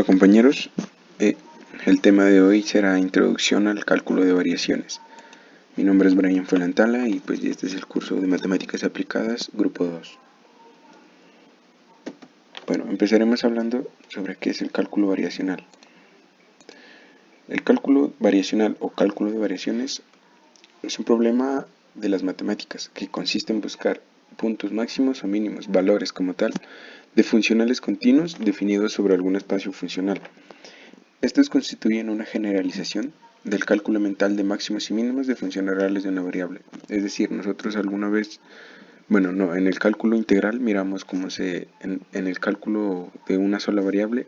compañeros, el tema de hoy será Introducción al cálculo de variaciones. Mi nombre es Brian Fuenlantala y pues este es el curso de Matemáticas Aplicadas, Grupo 2. Bueno, empezaremos hablando sobre qué es el cálculo variacional. El cálculo variacional o cálculo de variaciones es un problema de las matemáticas que consiste en buscar puntos máximos o mínimos, valores como tal, de funcionales continuos definidos sobre algún espacio funcional. Estos constituyen una generalización del cálculo mental de máximos y mínimos de funciones reales de una variable. Es decir, nosotros alguna vez, en el cálculo integral miramos cómo en el cálculo de una sola variable,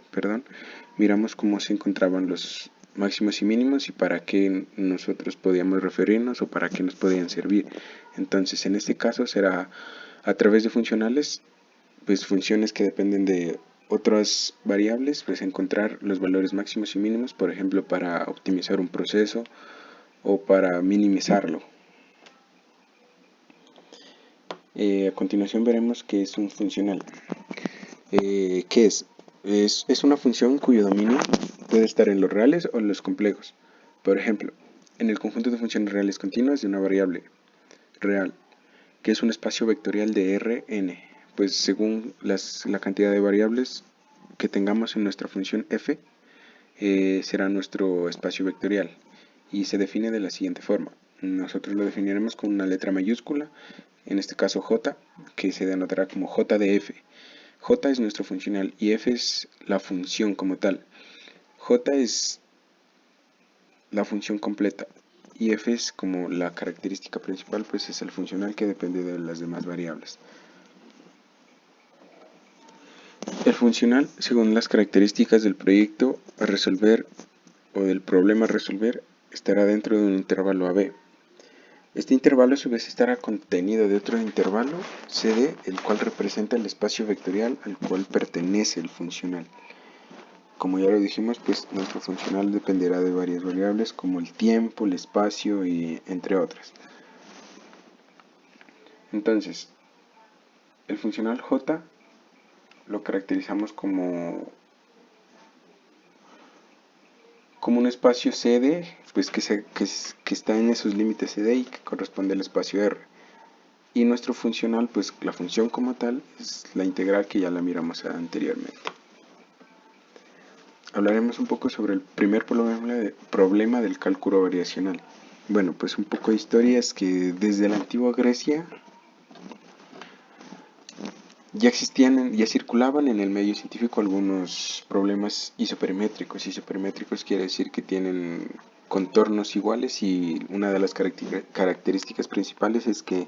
miramos cómo se encontraban los máximos y mínimos y para qué nosotros podíamos referirnos o para qué nos podían servir. Entonces, en este caso será a través de funcionales, pues funciones que dependen de otras variables, pues encontrar los valores máximos y mínimos, por ejemplo, para optimizar un proceso o para minimizarlo. A continuación veremos qué es un funcional. ¿Qué es? Es una función cuyo dominio puede estar en los reales o en los complejos. Por ejemplo, en el conjunto de funciones reales continuas de una variable real, que es un espacio vectorial de Rn, pues según la cantidad de variables que tengamos en nuestra función f, será nuestro espacio vectorial y se define de la siguiente forma. Nosotros lo definiremos con una letra mayúscula, en este caso j, que se denotará como j de f. J es nuestro funcional y f es la función como tal. J es la función completa y f es como la característica principal, pues es el funcional que depende de las demás variables. El funcional, según las características del proyecto a resolver o del problema a resolver, estará dentro de un intervalo AB. Este intervalo a su vez estará contenido de otro intervalo CD, el cual representa el espacio vectorial al cual pertenece el funcional. Como ya lo dijimos, pues nuestro funcional dependerá de varias variables como el tiempo, el espacio y entre otras. Entonces, el funcional J lo caracterizamos como un espacio CD, pues que está en esos límites CD y que corresponde al espacio R. Y nuestro funcional, pues la función como tal, es la integral que ya la miramos anteriormente. Hablaremos un poco sobre el primer problema del cálculo variacional. Bueno, pues un poco de historia es que desde la antigua Grecia ya circulaban en el medio científico algunos problemas isoperimétricos. Isoperimétricos quiere decir que tienen contornos iguales y una de las características principales es que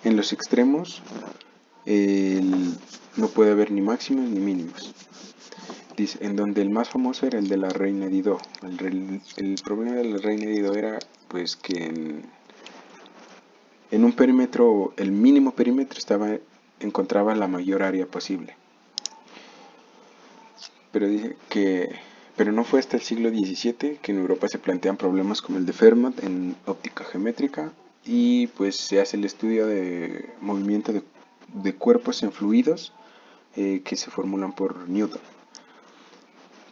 en los extremos no puede haber ni máximos ni mínimos. Dice, en donde el más famoso era el de la reina Didot. El problema de la reina Didot era pues que en un perímetro, el mínimo perímetro encontraba la mayor área posible. Pero no fue hasta el siglo XVII que en Europa se plantean problemas como el de Fermat en óptica geométrica y pues se hace el estudio de movimiento de cuerpos en fluidos que se formulan por Newton.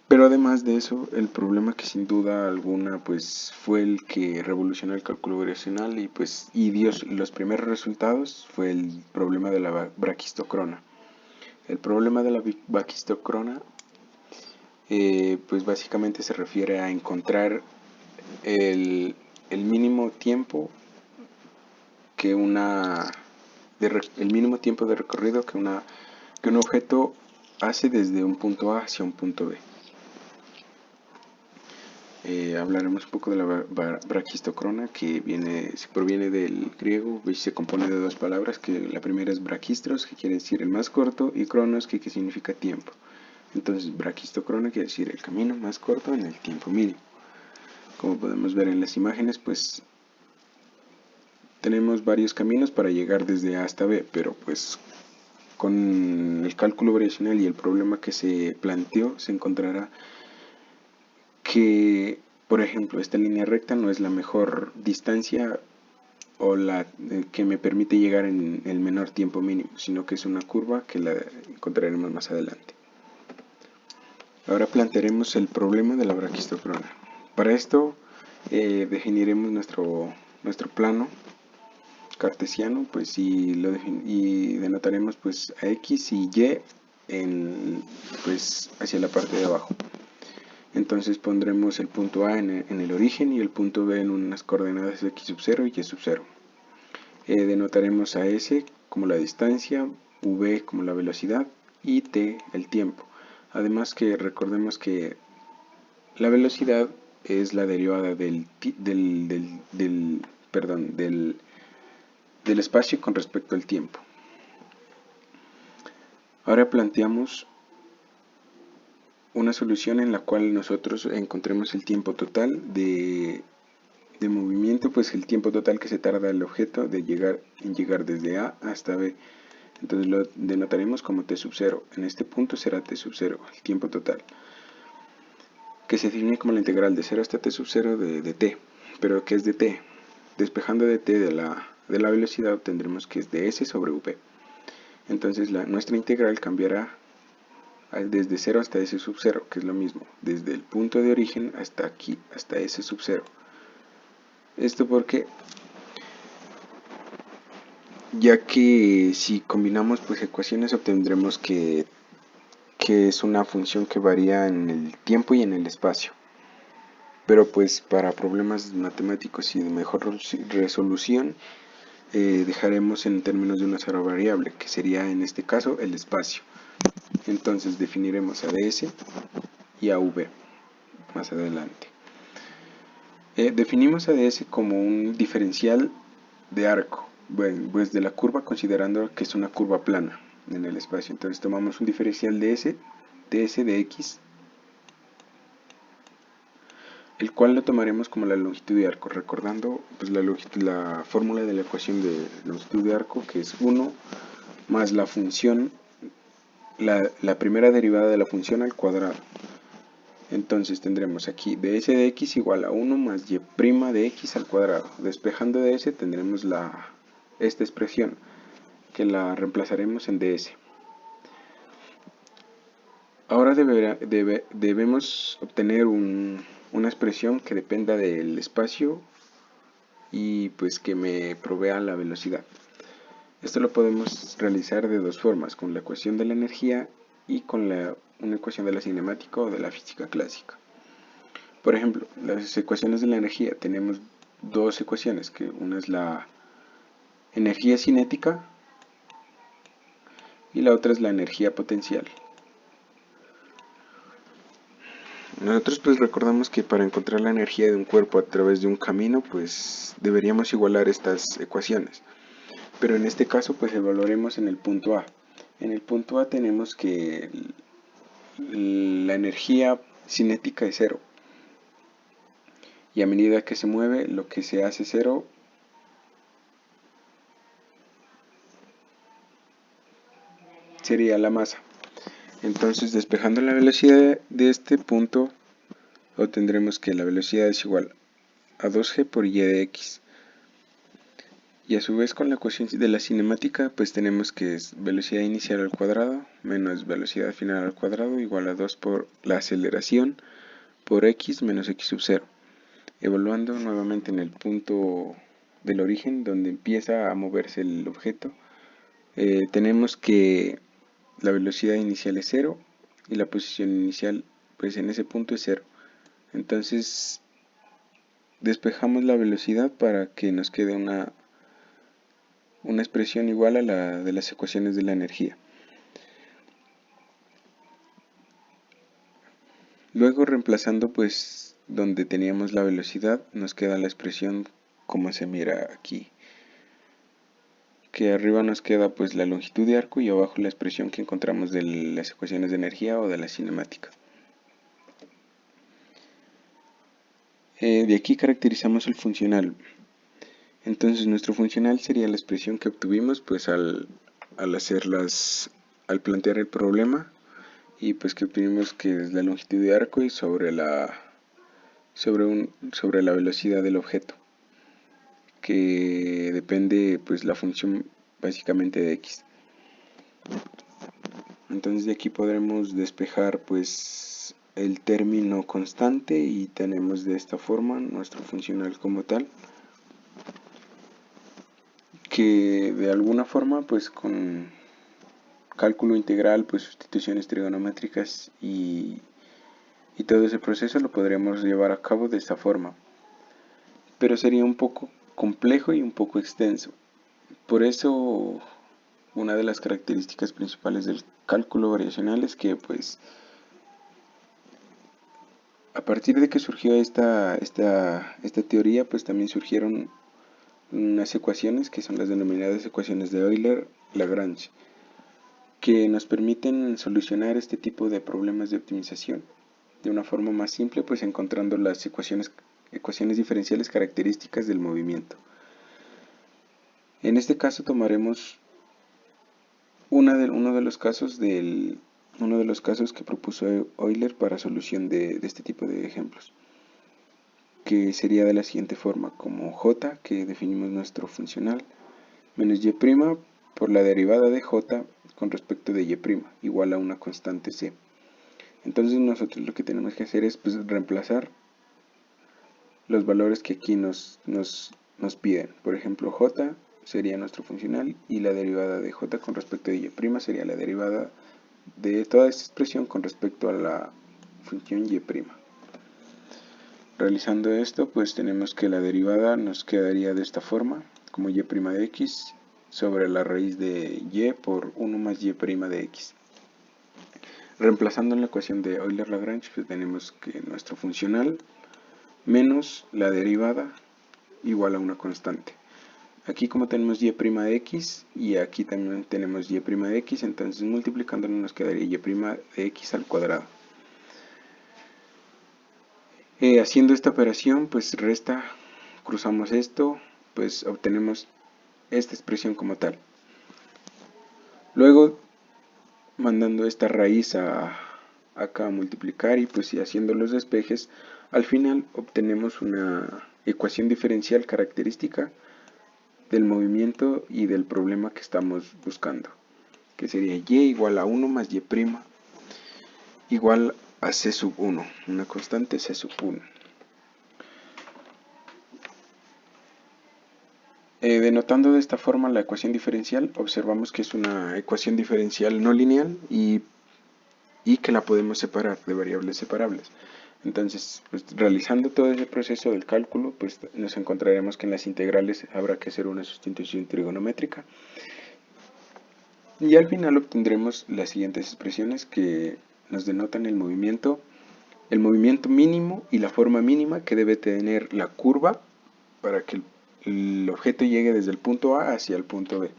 Pero además de eso, el problema que sin duda alguna pues fue el que revolucionó el cálculo variacional y dio los primeros resultados fue el problema de la braquistocrona. El problema de la braquistocrona pues básicamente se refiere a encontrar el mínimo tiempo el mínimo tiempo de recorrido que un objeto hace desde un punto A hacia un punto B. Hablaremos un poco de la braquistocrona, que proviene del griego y se compone de dos palabras, que la primera es brakistros, que quiere decir el más corto, y cronos, que significa tiempo. Entonces, braquistocrona quiere decir el camino más corto en el tiempo mínimo. Como podemos ver en las imágenes, pues tenemos varios caminos para llegar desde A hasta B, pero pues con el cálculo variacional y el problema que se planteó, se encontrará que, por ejemplo, esta línea recta no es la mejor distancia o la que me permite llegar en el menor tiempo mínimo, sino que es una curva que la encontraremos más adelante. Ahora plantearemos el problema de la braquistocrona. Para esto definiremos nuestro plano cartesiano, pues y denotaremos pues a x y y pues hacia la parte de abajo. Entonces pondremos el punto A en el origen y el punto B en unas coordenadas x sub 0 y y sub 0. Denotaremos a S como la distancia, V como la velocidad y T el tiempo. Además que recordemos que la velocidad es la derivada del espacio con respecto al tiempo. Ahora planteamos una solución en la cual nosotros encontremos el tiempo total de movimiento, pues el tiempo total que se tarda el objeto en llegar desde A hasta B. Entonces lo denotaremos como t sub 0. En este punto será t sub 0, el tiempo total, que se define como la integral de 0 hasta t sub 0 de t. Pero ¿qué es de t? Despejando de t de la velocidad obtendremos que es de s sobre v. Entonces nuestra integral cambiará desde 0 hasta s sub 0, que es lo mismo, desde el punto de origen hasta aquí, hasta s sub 0. Esto porque, ya que si combinamos pues ecuaciones obtendremos que es una función que varía en el tiempo y en el espacio. Pero pues para problemas matemáticos y de mejor resolución dejaremos en términos de una sola variable, que sería en este caso el espacio. Entonces definiremos a ds y a v más adelante. Definimos a ds como un diferencial de arco, bueno, pues de la curva, considerando que es una curva plana en el espacio. Entonces tomamos un diferencial de s de x, el cual lo tomaremos como la longitud de arco, recordando pues la fórmula de la ecuación de longitud de arco, que es 1 más la función, la primera derivada de la función al cuadrado. Entonces tendremos aquí ds de x igual a 1 más y' de x al cuadrado. Despejando de s tendremos esta expresión, que la reemplazaremos en ds. Ahora debemos obtener una expresión que dependa del espacio y pues que me provea la velocidad. Esto lo podemos realizar de dos formas, con la ecuación de la energía y con una ecuación de la cinemática o de la física clásica. Por ejemplo, las ecuaciones de la energía, tenemos dos ecuaciones, que una es la energía cinética y la otra es la energía potencial. Nosotros pues recordamos que para encontrar la energía de un cuerpo a través de un camino, pues deberíamos igualar estas ecuaciones. Pero en este caso pues evaluaremos en el punto A. En el punto A tenemos que la energía cinética es 0. Y a medida que se mueve, lo que se hace 0 sería la masa. Entonces, despejando la velocidad de este punto, obtendremos que la velocidad es igual a 2g por y de x. Y a su vez con la ecuación de la cinemática, pues tenemos que es velocidad inicial al cuadrado menos velocidad final al cuadrado igual a 2 por la aceleración por x menos x sub 0. Evaluando nuevamente en el punto del origen, donde empieza a moverse el objeto, tenemos que la velocidad inicial es 0 y la posición inicial pues en ese punto es 0. Entonces despejamos la velocidad para que nos quede una expresión igual a la de las ecuaciones de la energía. Luego, reemplazando pues donde teníamos la velocidad, nos queda la expresión como se mira aquí, que arriba nos queda pues la longitud de arco y abajo la expresión que encontramos de las ecuaciones de energía o de la cinemática. De aquí caracterizamos el funcional. Entonces nuestro funcional sería la expresión que obtuvimos pues al plantear el problema, y pues que obtuvimos que es la longitud de arco y sobre la velocidad del objeto, que depende pues la función básicamente de x. Entonces de aquí podremos despejar pues el término constante y tenemos de esta forma nuestro funcional como tal, que de alguna forma pues con cálculo integral, pues sustituciones trigonométricas y todo ese proceso lo podríamos llevar a cabo de esta forma, pero sería un poco complejo y un poco extenso. Por eso una de las características principales del cálculo variacional es que pues a partir de que surgió esta teoría, pues también surgieron unas ecuaciones que son las denominadas ecuaciones de Euler-Lagrange, que nos permiten solucionar este tipo de problemas de optimización de una forma más simple, pues encontrando las ecuaciones diferenciales características del movimiento. En este caso tomaremos uno de los casos que propuso Euler para solución de este tipo de ejemplos, que sería de la siguiente forma, como j, que definimos nuestro funcional, menos y' por la derivada de j con respecto de y', igual a una constante c. Entonces nosotros lo que tenemos que hacer es pues reemplazar los valores que aquí nos piden. Por ejemplo, j sería nuestro funcional y la derivada de j con respecto de y' sería la derivada de toda esta expresión con respecto a la función y'. Realizando esto, pues tenemos que la derivada nos quedaría de esta forma, como y' de x sobre la raíz de y por 1 más y' de x. Reemplazando en la ecuación de Euler-Lagrange, pues tenemos que nuestro funcional menos la derivada igual a una constante. Aquí como tenemos y' de x y aquí también tenemos y' de x, entonces multiplicándolo nos quedaría y' de x al cuadrado. Haciendo esta operación, pues cruzamos esto, pues obtenemos esta expresión como tal. Luego, mandando esta raíz acá a multiplicar y pues haciendo los despejes, al final obtenemos una ecuación diferencial característica del movimiento y del problema que estamos buscando, que sería y igual a 1 más y' igual a c sub 1, una constante c sub 1. Denotando de esta forma la ecuación diferencial, observamos que es una ecuación diferencial no lineal y que la podemos separar de variables separables. Entonces, pues, realizando todo ese proceso del cálculo, pues nos encontraremos que en las integrales habrá que hacer una sustitución trigonométrica y al final obtendremos las siguientes expresiones que nos denotan el movimiento mínimo y la forma mínima que debe tener la curva para que el objeto llegue desde el punto A hacia el punto B.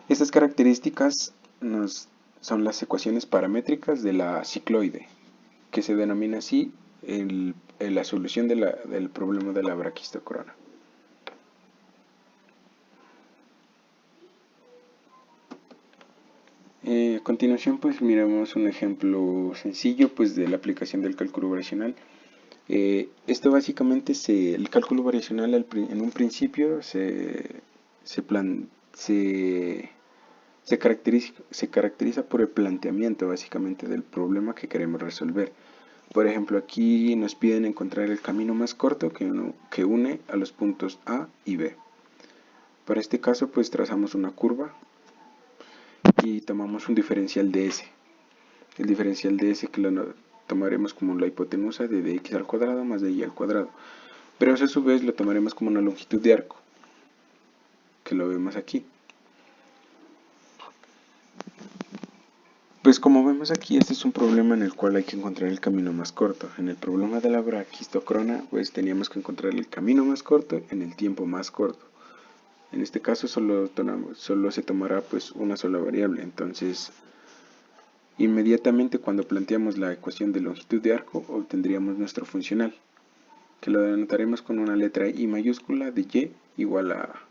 Estas características son las ecuaciones paramétricas de la cicloide, que se denomina así la solución del problema de la braquistocrona. A continuación pues miramos un ejemplo sencillo pues de la aplicación del cálculo variacional. Esto básicamente el cálculo variacional en un principio se caracteriza por el planteamiento básicamente del problema que queremos resolver. Por ejemplo, aquí nos piden encontrar el camino más corto que une a los puntos A y B. Para este caso pues trazamos una curva y tomamos un diferencial de S. El diferencial de S que lo tomaremos como la hipotenusa de dx al cuadrado más de y al cuadrado. Pero eso a su vez lo tomaremos como una longitud de arco, que lo vemos aquí. Pues como vemos aquí, este es un problema en el cual hay que encontrar el camino más corto. En el problema de la braquistocrona, pues teníamos que encontrar el camino más corto en el tiempo más corto. En este caso solo se tomará pues una sola variable, entonces inmediatamente cuando planteamos la ecuación de longitud de arco obtendríamos nuestro funcional, que lo denotaremos con una letra I mayúscula de y igual a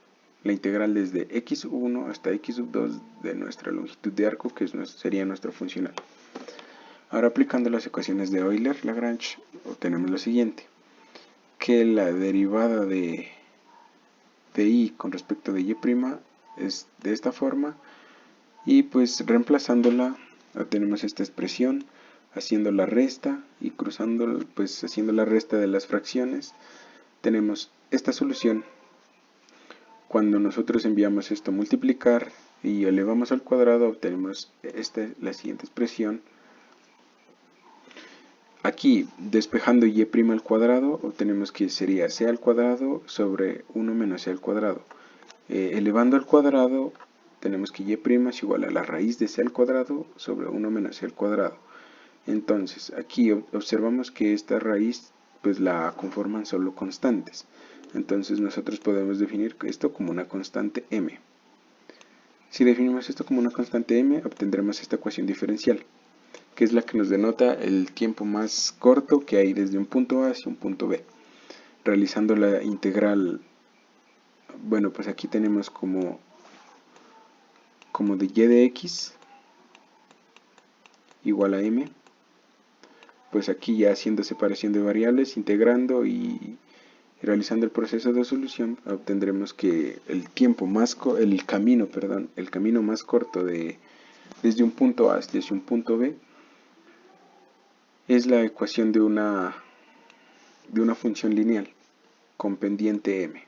la integral desde x1 hasta x2 de nuestra longitud de arco, que sería nuestro funcional. Ahora aplicando las ecuaciones de Euler-Lagrange obtenemos lo siguiente, que la derivada de y con respecto de y' es de esta forma y pues reemplazándola obtenemos esta expresión haciendo la resta y cruzando, pues haciendo la resta de las fracciones, tenemos esta solución. Cuando nosotros enviamos esto a multiplicar y elevamos al cuadrado, obtenemos la siguiente expresión. Aquí, despejando y' al cuadrado, obtenemos que sería c al cuadrado sobre 1 menos c al cuadrado. Elevando al cuadrado, tenemos que y' es igual a la raíz de c al cuadrado sobre 1 menos c al cuadrado. Entonces, aquí observamos que esta raíz pues la conforman solo constantes. Entonces nosotros podemos definir esto como una constante m. Si definimos esto como una constante m, obtendremos esta ecuación diferencial, que es la que nos denota el tiempo más corto que hay desde un punto A hacia un punto B. Realizando la integral, bueno, pues aquí tenemos como de y de x igual a m. Pues aquí ya haciendo separación de variables, integrando y realizando el proceso de solución, obtendremos que el camino más corto desde un punto A hacia un punto B es la ecuación de una función lineal con pendiente m.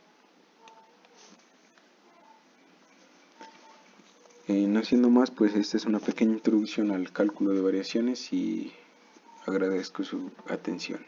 No siendo más, pues esta es una pequeña introducción al cálculo de variaciones y agradezco su atención.